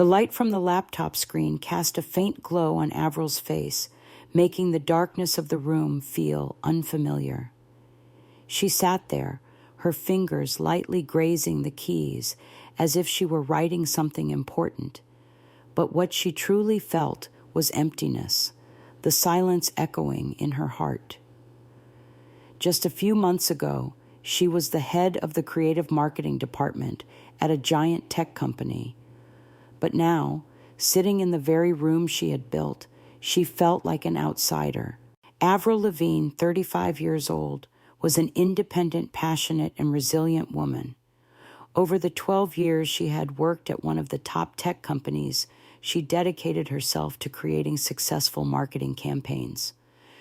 The light from the laptop screen cast a faint glow on Avril's face, making the darkness of the room feel unfamiliar. She sat there, her fingers lightly grazing the keys, as if she were writing something important. But what she truly felt was emptiness, the silence echoing in her heart. Just a few months ago, she was the head of the creative marketing department at a giant tech company. But now, sitting in the very room she had built, she felt like an outsider. Avril Lavigne, 35 years old, was an independent, passionate, and resilient woman. Over the 12 years she had worked at one of the top tech companies, she dedicated herself to creating successful marketing campaigns.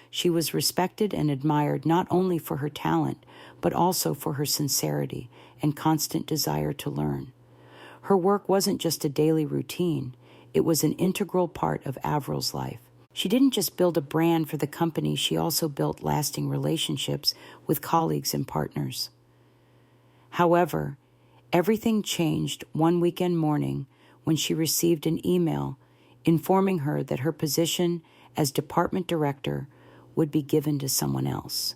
She was respected and admired not only for her talent, but also for her sincerity and constant desire to learn. Her work wasn't just a daily routine, it was an integral part of Avril's life. She didn't just build a brand for the company, she also built lasting relationships with colleagues and partners. However, everything changed one weekend morning when she received an email informing her that her position as department director would be given to someone else.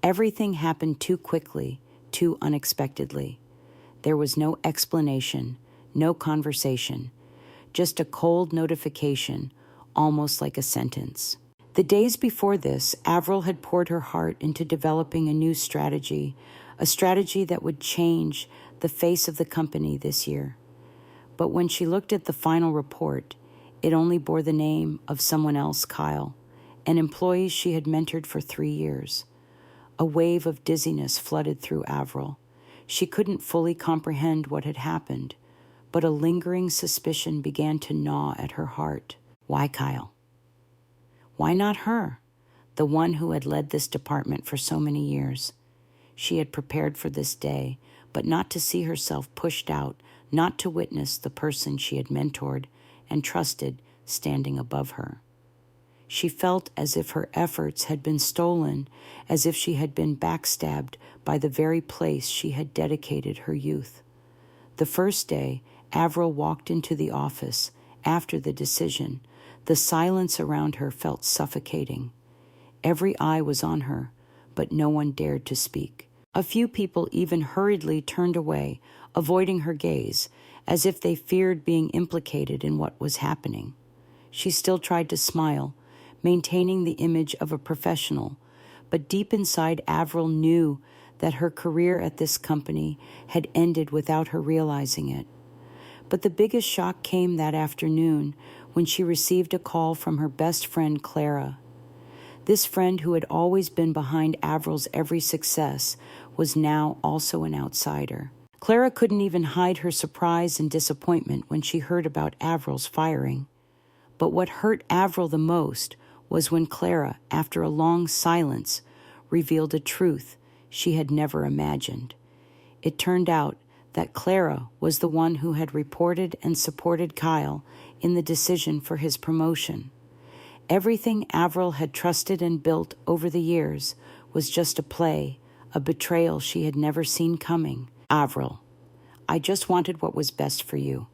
Everything happened too quickly, too unexpectedly. There was no explanation, no conversation, just a cold notification, almost like a sentence. The days before this, Avril had poured her heart into developing a new strategy, a strategy that would change the face of the company this year. But when she looked at the final report, it only bore the name of someone else, Kyle, an employee she had mentored for 3 years. A wave of dizziness flooded through Avril. She couldn't fully comprehend what had happened, but a lingering suspicion began to gnaw at her heart. Why Kyle? Why not her, the one who had led this department for so many years? She had prepared for this day, but not to see herself pushed out, not to witness the person she had mentored and trusted standing above her. She felt as if her efforts had been stolen, as if she had been backstabbed by the very place she had dedicated her youth. The first day, Avril walked into the office after the decision. The silence around her felt suffocating. Every eye was on her, but no one dared to speak. A few people even hurriedly turned away, avoiding her gaze, as if they feared being implicated in what was happening. She still tried to smile, maintaining the image of a professional, but deep inside, Avril knew that her career at this company had ended without her realizing it. But the biggest shock came that afternoon when she received a call from her best friend, Clara. This friend, who had always been behind Avril's every success, was now also an outsider. Clara couldn't even hide her surprise and disappointment when she heard about Avril's firing. But what hurt Avril the most was when Clara, after a long silence, revealed a truth she had never imagined. It turned out that Clara was the one who had reported and supported Kyle in the decision for his promotion. Everything Avril had trusted and built over the years was just a play, a betrayal she had never seen coming. Avril, I just wanted what was best for you,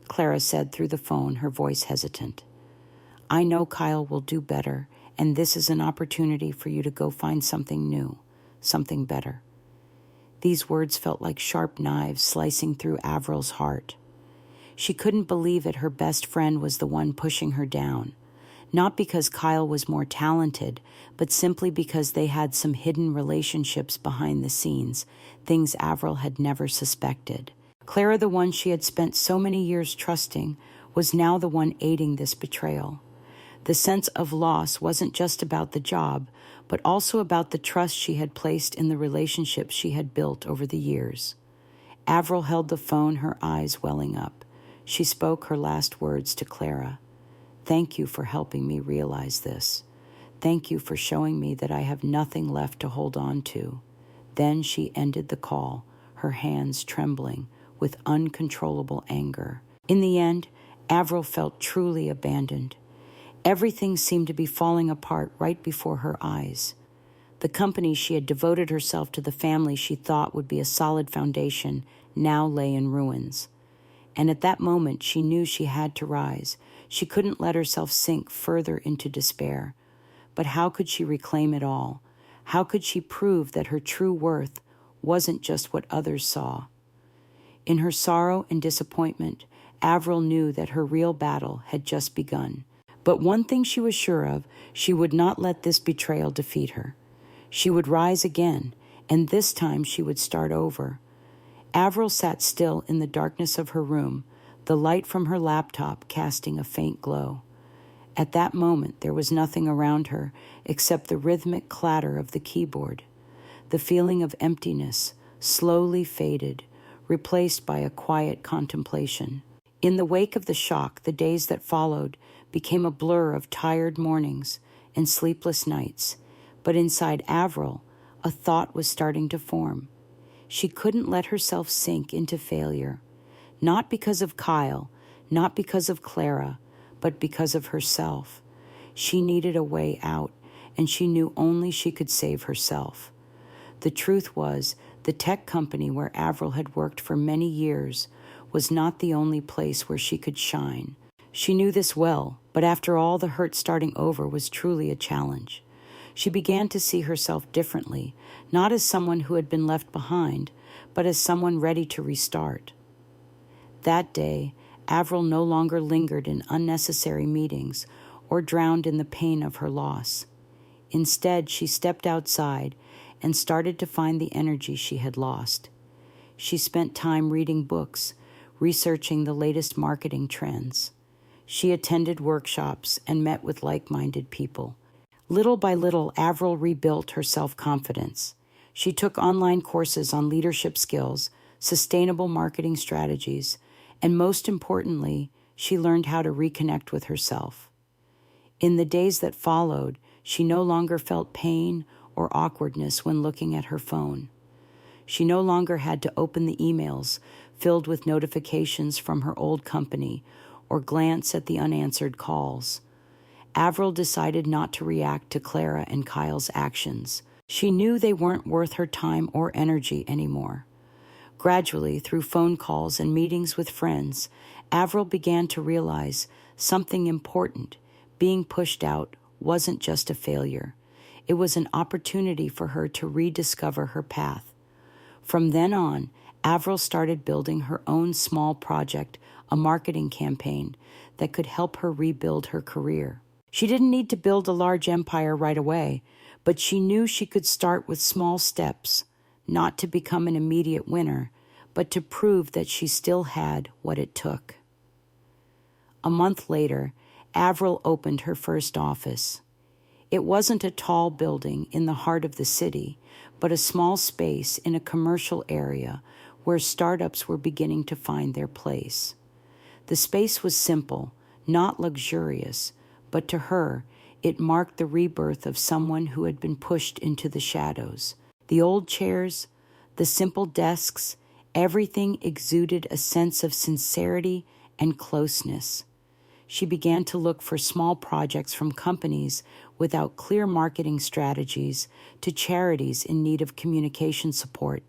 Clara said through the phone, her voice hesitant. I know Kyle will do better, and this is an opportunity for you to go find something new, something better. These words felt like sharp knives slicing through Avril's heart. She couldn't believe it. Her best friend was the one pushing her down. Not because Kyle was more talented, but simply because they had some hidden relationships behind the scenes, things Avril had never suspected. Clara, the one she had spent so many years trusting, was now the one aiding this betrayal. The sense of loss wasn't just about the job, but also about the trust she had placed in the relationships she had built over the years. Avril held the phone, her eyes welling up. She spoke her last words to Clara. Thank you for helping me realize this. Thank you for showing me that I have nothing left to hold on to. Then she ended the call, her hands trembling with uncontrollable anger. In the end, Avril felt truly abandoned. Everything seemed to be falling apart right before her eyes. The company she had devoted herself to, the family she thought would be a solid foundation, now lay in ruins. And at that moment, she knew she had to rise. She couldn't let herself sink further into despair. But how could she reclaim it all? How could she prove that her true worth wasn't just what others saw? In her sorrow and disappointment, Avril knew that her real battle had just begun. But one thing she was sure of, she would not let this betrayal defeat her. She would rise again, and this time she would start over. Avril sat still in the darkness of her room, the light from her laptop casting a faint glow. At that moment, there was nothing around her except the rhythmic clatter of the keyboard. The feeling of emptiness slowly faded, replaced by a quiet contemplation. In the wake of the shock, the days that followed became a blur of tired mornings and sleepless nights. But inside Avril, a thought was starting to form. She couldn't let herself sink into failure, not because of Kyle, not because of Clara, but because of herself. She needed a way out, and she knew only she could save herself. The truth was, the tech company where Avril had worked for many years was not the only place where she could shine. She knew this well, but after all, the hurt starting over was truly a challenge. She began to see herself differently, not as someone who had been left behind, but as someone ready to restart. That day, Avril no longer lingered in unnecessary meetings or drowned in the pain of her loss. Instead, she stepped outside and started to find the energy she had lost. She spent time reading books, researching the latest marketing trends. She attended workshops and met with like-minded people. Little by little, Avril rebuilt her self-confidence. She took online courses on leadership skills, sustainable marketing strategies, and most importantly, she learned how to reconnect with herself. In the days that followed, she no longer felt pain or awkwardness when looking at her phone. She no longer had to open the emails filled with notifications from her old company or glance at the unanswered calls. Avril decided not to react to Clara and Kyle's actions. She knew they weren't worth her time or energy anymore. Gradually, through phone calls and meetings with friends, Avril began to realize something important. Being pushed out wasn't just a failure. It was an opportunity for her to rediscover her path. From then on, Avril started building her own small project, a marketing campaign that could help her rebuild her career. She didn't need to build a large empire right away, but she knew she could start with small steps, not to become an immediate winner, but to prove that she still had what it took. A month later, Avril opened her first office. It wasn't a tall building in the heart of the city, but a small space in a commercial area where startups were beginning to find their place. The space was simple, not luxurious, but to her, it marked the rebirth of someone who had been pushed into the shadows. The old chairs, the simple desks, everything exuded a sense of sincerity and closeness. She began to look for small projects from companies without clear marketing strategies to charities in need of communication support.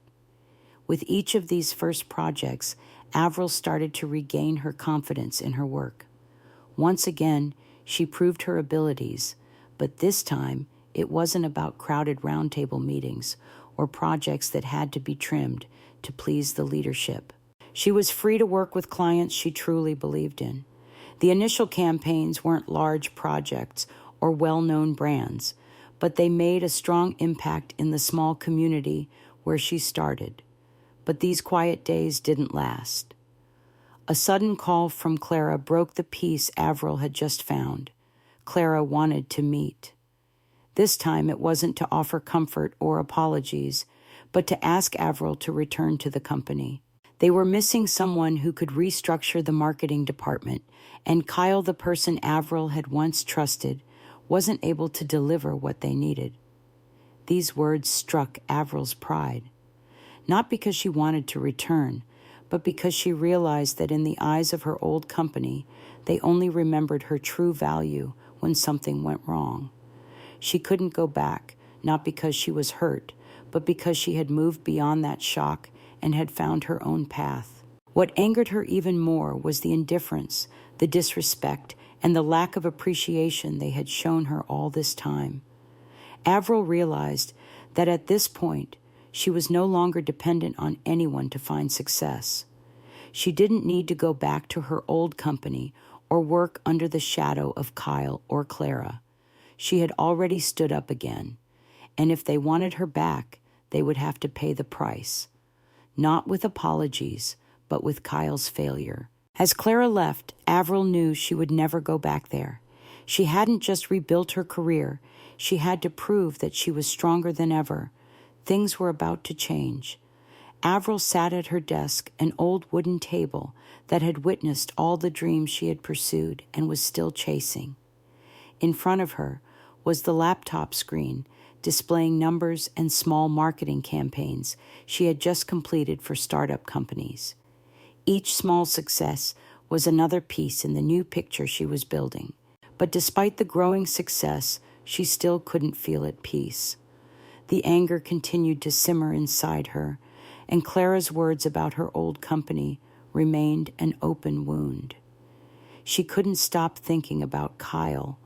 With each of these first projects, Avril started to regain her confidence in her work. Once again, she proved her abilities, but this time it wasn't about crowded roundtable meetings or projects that had to be trimmed to please the leadership. She was free to work with clients she truly believed in. The initial campaigns weren't large projects or well-known brands, but they made a strong impact in the small community where she started. But these quiet days didn't last. A sudden call from Clara broke the peace Avril had just found. Clara wanted to meet. This time it wasn't to offer comfort or apologies, but to ask Avril to return to the company. They were missing someone who could restructure the marketing department, and Kyle, the person Avril had once trusted, wasn't able to deliver what they needed. These words struck Avril's pride, not because she wanted to return, but because she realized that in the eyes of her old company, they only remembered her true value when something went wrong. She couldn't go back, not because she was hurt, but because she had moved beyond that shock and had found her own path. What angered her even more was the indifference, the disrespect, and the lack of appreciation they had shown her all this time. Avril realized that at this point, she was no longer dependent on anyone to find success. She didn't need to go back to her old company or work under the shadow of Kyle or Clara. She had already stood up again, and if they wanted her back, they would have to pay the price. Not with apologies, but with Kyle's failure. As Clara left, Avril knew she would never go back there. She hadn't just rebuilt her career, she had to prove that she was stronger than ever. Things were about to change. Avril sat at her desk, an old wooden table that had witnessed all the dreams she had pursued and was still chasing. In front of her was the laptop screen displaying numbers and small marketing campaigns she had just completed for startup companies. Each small success was another piece in the new picture she was building. But despite the growing success, she still couldn't feel at peace. The anger continued to simmer inside her, and Clara's words about her old company remained an open wound. She couldn't stop thinking about Kyle,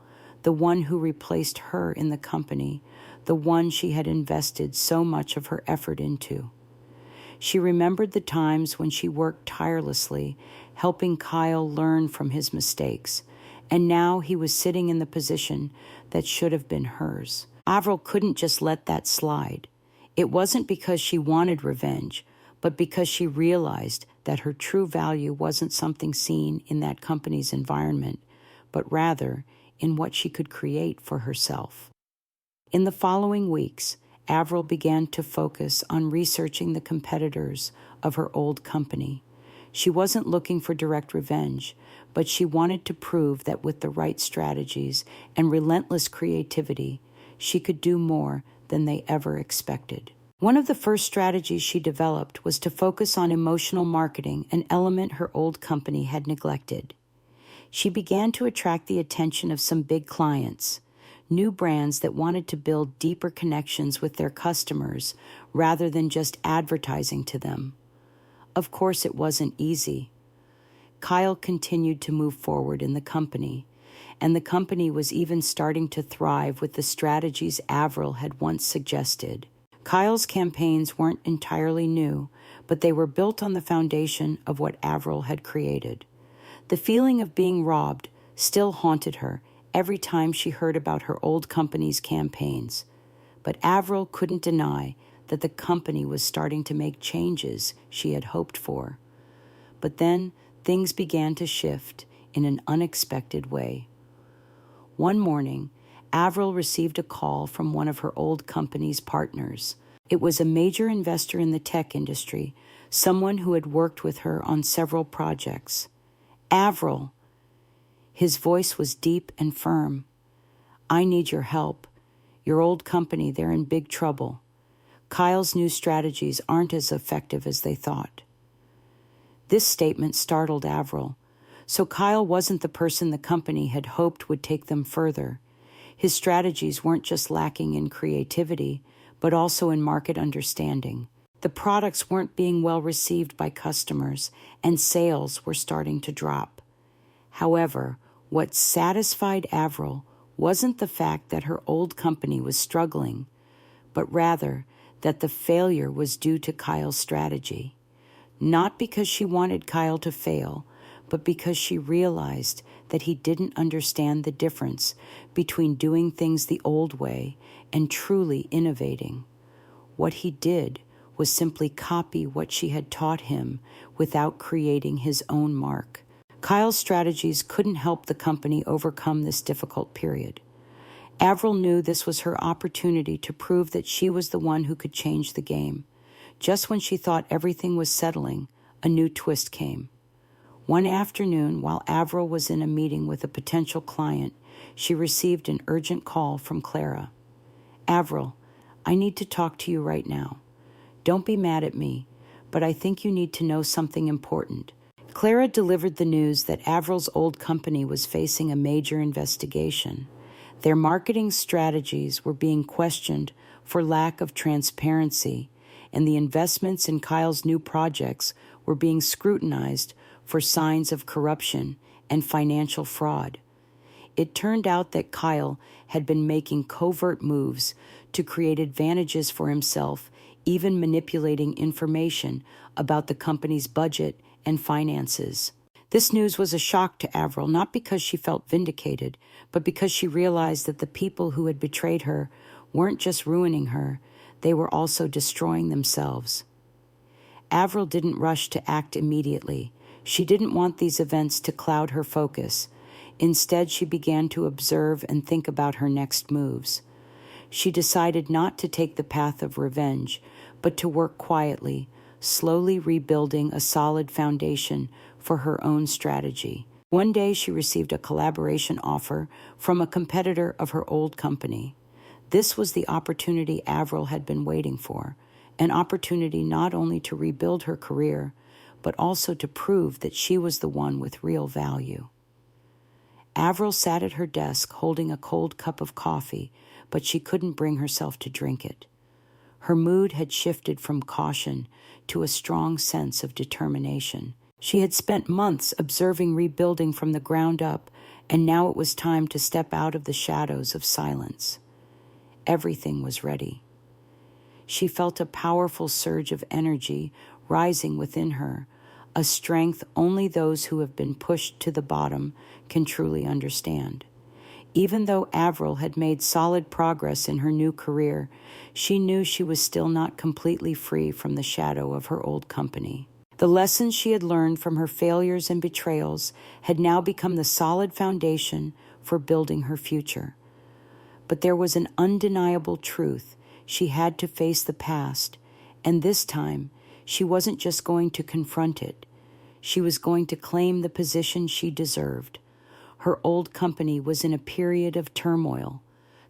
the one who replaced her in the company, the one she had invested so much of her effort into. She remembered the times when she worked tirelessly, helping Kyle learn from his mistakes, and now he was sitting in the position that should have been hers. Avril couldn't just let that slide. It wasn't because she wanted revenge, but because she realized that her true value wasn't something seen in that company's environment, but rather in what she could create for herself. In the following weeks, Avril began to focus on researching the competitors of her old company. She wasn't looking for direct revenge, but she wanted to prove that with the right strategies and relentless creativity, she could do more than they ever expected. One of the first strategies she developed was to focus on emotional marketing, an element her old company had neglected. She began to attract the attention of some big clients, new brands that wanted to build deeper connections with their customers rather than just advertising to them. Of course, it wasn't easy. Kyle continued to move forward in the company, and the company was even starting to thrive with the strategies Avril had once suggested. Kyle's campaigns weren't entirely new, but they were built on the foundation of what Avril had created. The feeling of being robbed still haunted her every time she heard about her old company's campaigns, but Avril couldn't deny that the company was starting to make changes she had hoped for. But then things began to shift in an unexpected way. One morning, Avril received a call from one of her old company's partners. It was a major investor in the tech industry, someone who had worked with her on several projects. "Avril," his voice was deep and firm. "I need your help. Your old company, they're in big trouble. Kyle's new strategies aren't as effective as they thought." This statement startled Avril. So Kyle wasn't the person the company had hoped would take them further. His strategies weren't just lacking in creativity, but also in market understanding. The products weren't being well received by customers, and sales were starting to drop. However, what satisfied Avril wasn't the fact that her old company was struggling, but rather that the failure was due to Kyle's strategy. Not because she wanted Kyle to fail, but because she realized that he didn't understand the difference between doing things the old way and truly innovating. What he did was simply copy what she had taught him without creating his own mark. Kyle's strategies couldn't help the company overcome this difficult period. Avril knew this was her opportunity to prove that she was the one who could change the game. Just when she thought everything was settling, a new twist came. One afternoon, while Avril was in a meeting with a potential client, she received an urgent call from Clara. "Avril, I need to talk to you right now. Don't be mad at me, but I think you need to know something important." Clara delivered the news that Avril's old company was facing a major investigation. Their marketing strategies were being questioned for lack of transparency, and the investments in Kyle's new projects were being scrutinized for signs of corruption and financial fraud. It turned out that Kyle had been making covert moves to create advantages for himself, even manipulating information about the company's budget and finances. This news was a shock to Avril, not because she felt vindicated, but because she realized that the people who had betrayed her weren't just ruining her, they were also destroying themselves. Avril didn't rush to act immediately. She didn't want these events to cloud her focus. Instead, she began to observe and think about her next moves. She decided not to take the path of revenge, but to work quietly, slowly rebuilding a solid foundation for her own strategy. One day, she received a collaboration offer from a competitor of her old company. This was the opportunity Avril had been waiting for, an opportunity not only to rebuild her career, but also to prove that she was the one with real value. Avril sat at her desk holding a cold cup of coffee, but she couldn't bring herself to drink it. Her mood had shifted from caution to a strong sense of determination. She had spent months observing rebuilding from the ground up, and now it was time to step out of the shadows of silence. Everything was ready. She felt a powerful surge of energy rising within her, a strength only those who have been pushed to the bottom can truly understand. Even though Avril had made solid progress in her new career, she knew she was still not completely free from the shadow of her old company. The lessons she had learned from her failures and betrayals had now become the solid foundation for building her future. But there was an undeniable truth. She had to face the past, and this time, she wasn't just going to confront it. She was going to claim the position she deserved. Her old company was in a period of turmoil.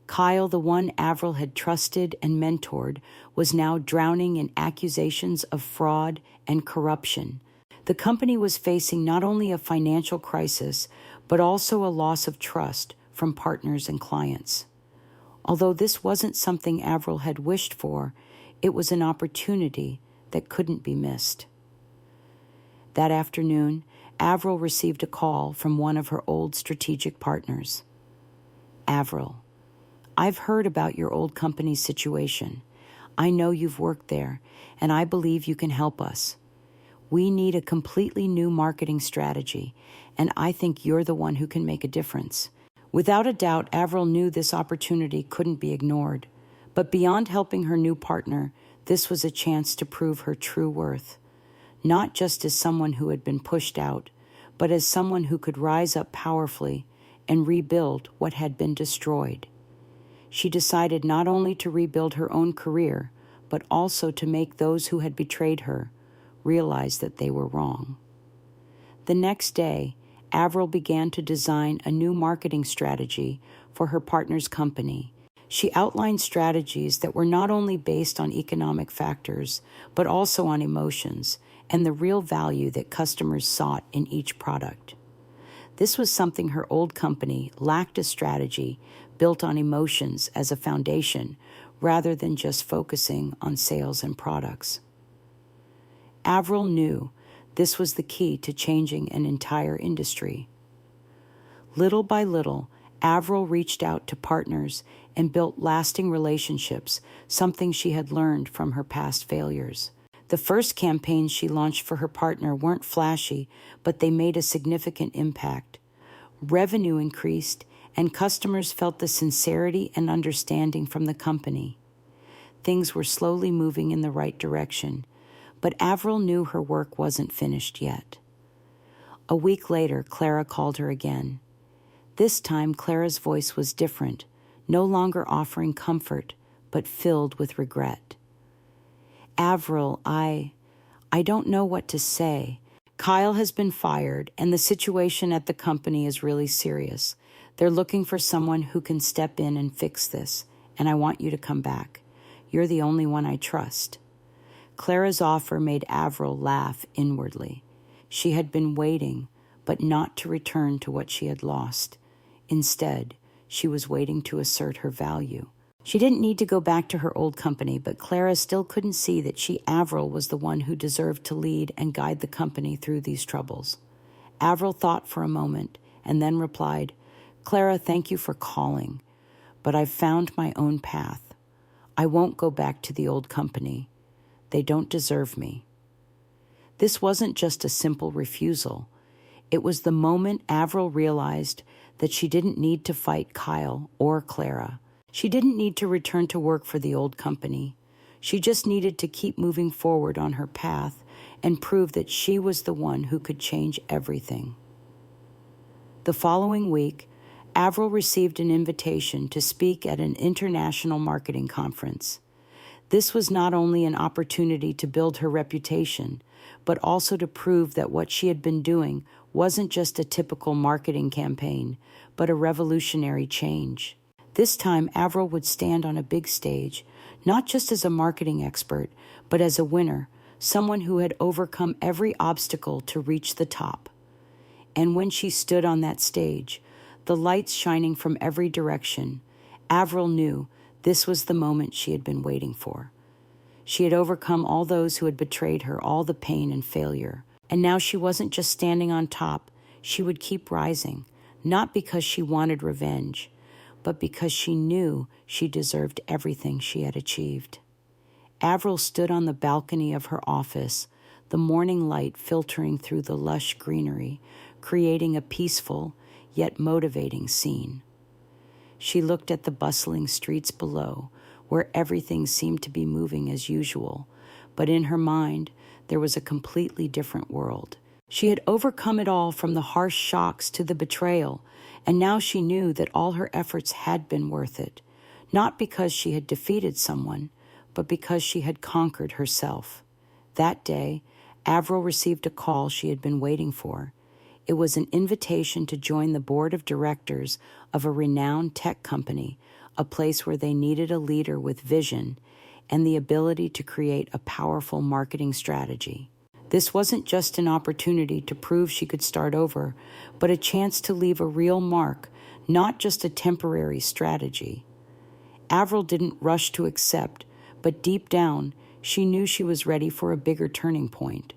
Kyle, the one Avril had trusted and mentored, was now drowning in accusations of fraud and corruption. The company was facing not only a financial crisis, but also a loss of trust from partners and clients. Although this wasn't something Avril had wished for, it was an opportunity that couldn't be missed. That afternoon, Avril received a call from one of her old strategic partners. "Avril, I've heard about your old company's situation. I know you've worked there, and I believe you can help us. We need a completely new marketing strategy, and I think you're the one who can make a difference." Without a doubt, Avril knew this opportunity couldn't be ignored. But beyond helping her new partner, this was a chance to prove her true worth. Not just as someone who had been pushed out, but as someone who could rise up powerfully and rebuild what had been destroyed. She decided not only to rebuild her own career, but also to make those who had betrayed her realize that they were wrong. The next day, Avril began to design a new marketing strategy for her partner's company. She outlined strategies that were not only based on economic factors, but also on emotions and the real value that customers sought in each product. This was something her old company lacked: a strategy built on emotions as a foundation rather than just focusing on sales and products. Avril knew this was the key to changing an entire industry. Little by little, Avril reached out to partners and built lasting relationships, something she had learned from her past failures. The first campaigns she launched for her partner weren't flashy, but they made a significant impact. Revenue increased, and customers felt the sincerity and understanding from the company. Things were slowly moving in the right direction, but Avril knew her work wasn't finished yet. A week later, Clara called her again. This time, Clara's voice was different, no longer offering comfort, but filled with regret. "Avril, I don't know what to say. Kyle has been fired, and the situation at the company is really serious. They're looking for someone who can step in and fix this, and I want you to come back. You're the only one I trust." Clara's offer made Avril laugh inwardly. She had been waiting, but not to return to what she had lost. Instead, she was waiting to assert her value. She didn't need to go back to her old company, but Clara still couldn't see that she, Avril, was the one who deserved to lead and guide the company through these troubles. Avril thought for a moment and then replied, "Clara, thank you for calling, but I've found my own path. I won't go back to the old company. They don't deserve me." This wasn't just a simple refusal. It was the moment Avril realized that she didn't need to fight Kyle or Clara. She didn't need to return to work for the old company. She just needed to keep moving forward on her path and prove that she was the one who could change everything. The following week, Avril received an invitation to speak at an international marketing conference. This was not only an opportunity to build her reputation, but also to prove that what she had been doing wasn't just a typical marketing campaign, but a revolutionary change. This time, Avril would stand on a big stage, not just as a marketing expert, but as a winner, someone who had overcome every obstacle to reach the top. And when she stood on that stage, the lights shining from every direction, Avril knew this was the moment she had been waiting for. She had overcome all those who had betrayed her, all the pain and failure. And now she wasn't just standing on top, she would keep rising, not because she wanted revenge, but because she knew she deserved everything she had achieved. Avril stood on the balcony of her office, the morning light filtering through the lush greenery, creating a peaceful yet motivating scene. She looked at the bustling streets below, where everything seemed to be moving as usual, but in her mind there was a completely different world. She had overcome it all, from the harsh shocks to the betrayal, and now she knew that all her efforts had been worth it, not because she had defeated someone, but because she had conquered herself. That day, Avril received a call she had been waiting for. It was an invitation to join the board of directors of a renowned tech company, a place where they needed a leader with vision and the ability to create a powerful marketing strategy. This wasn't just an opportunity to prove she could start over, but a chance to leave a real mark, not just a temporary strategy. Avril didn't rush to accept, but deep down, she knew she was ready for a bigger turning point.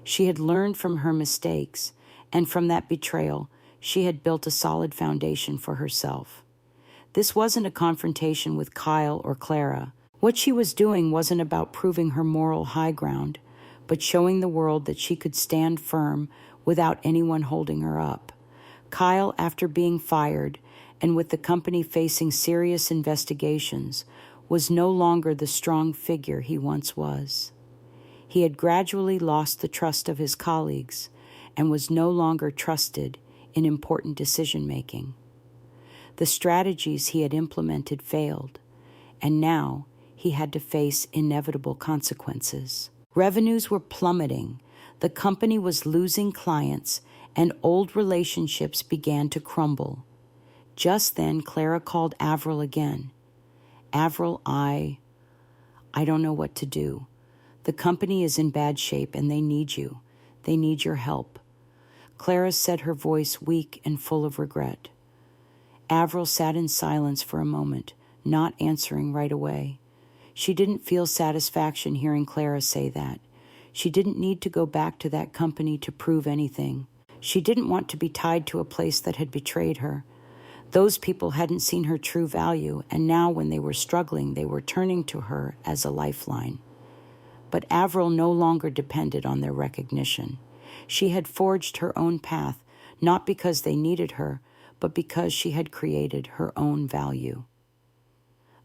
She had learned from her mistakes, and from that betrayal, she had built a solid foundation for herself. This wasn't a confrontation with Kyle or Clara. What she was doing wasn't about proving her moral high ground, but showing the world that she could stand firm without anyone holding her up. Kyle, after being fired, and with the company facing serious investigations, was no longer the strong figure he once was. He had gradually lost the trust of his colleagues and was no longer trusted in important decision-making. The strategies he had implemented failed, and now he had to face inevitable consequences. Revenues were plummeting, the company was losing clients, and old relationships began to crumble. Just then, Clara called Avril again. "Avril, I don't know what to do. The company is in bad shape and they need you. They need your help." Clara said, her voice weak and full of regret. Avril sat in silence for a moment, not answering right away. She didn't feel satisfaction hearing Clara say that. She didn't need to go back to that company to prove anything. She didn't want to be tied to a place that had betrayed her. Those people hadn't seen her true value, and now when they were struggling, they were turning to her as a lifeline. But Avril no longer depended on their recognition. She had forged her own path, not because they needed her, but because she had created her own value.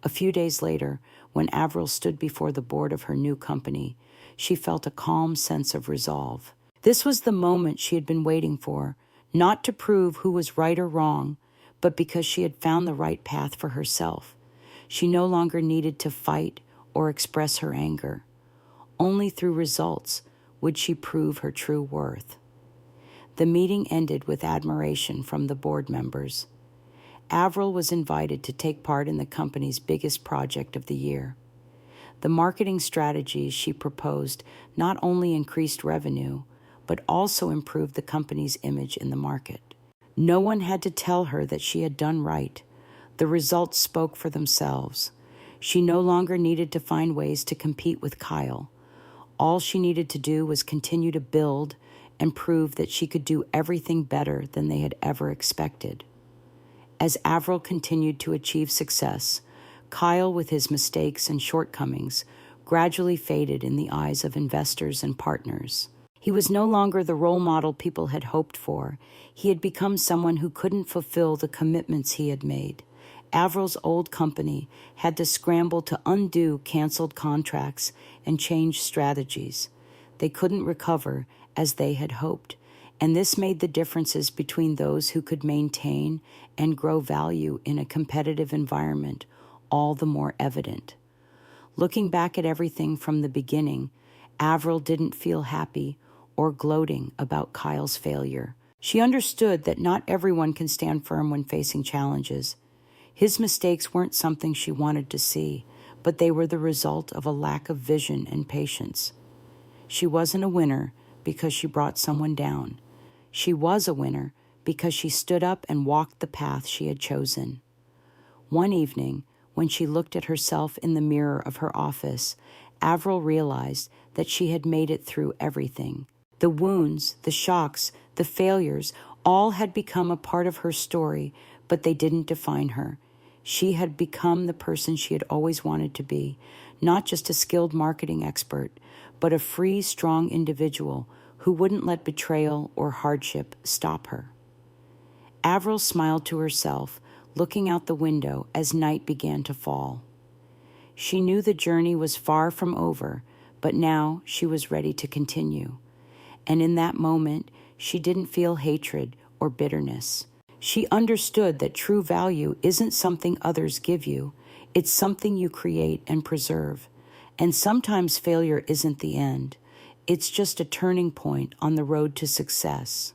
A few days later, when Avril stood before the board of her new company, she felt a calm sense of resolve. This was the moment she had been waiting for, not to prove who was right or wrong, but because she had found the right path for herself. She no longer needed to fight or express her anger. Only through results would she prove her true worth. The meeting ended with admiration from the board members. Avril was invited to take part in the company's biggest project of the year. The marketing strategies she proposed not only increased revenue, but also improved the company's image in the market. No one had to tell her that she had done right. The results spoke for themselves. She no longer needed to find ways to compete with Kyle. All she needed to do was continue to build and prove that she could do everything better than they had ever expected. As Avril continued to achieve success, Kyle, with his mistakes and shortcomings, gradually faded in the eyes of investors and partners. He was no longer the role model people had hoped for. He had become someone who couldn't fulfill the commitments he had made. Avril's old company had to scramble to undo canceled contracts and change strategies. They couldn't recover as they had hoped, and this made the differences between those who could maintain and grow value in a competitive environment all the more evident. Looking back at everything from the beginning, Avril didn't feel happy or gloating about Kyle's failure. She understood that not everyone can stand firm when facing challenges. His mistakes weren't something she wanted to see, but they were the result of a lack of vision and patience. She wasn't a winner because she brought someone down. She was a winner because she stood up and walked the path she had chosen. One evening, when she looked at herself in the mirror of her office, Avril realized that she had made it through everything. The wounds, the shocks, the failures, all had become a part of her story, but they didn't define her. She had become the person she had always wanted to be, not just a skilled marketing expert, but a free, strong individual who wouldn't let betrayal or hardship stop her. Avril smiled to herself, looking out the window as night began to fall. She knew the journey was far from over, but now she was ready to continue. And in that moment, she didn't feel hatred or bitterness. She understood that true value isn't something others give you, it's something you create and preserve. And sometimes failure isn't the end. It's just a turning point on the road to success.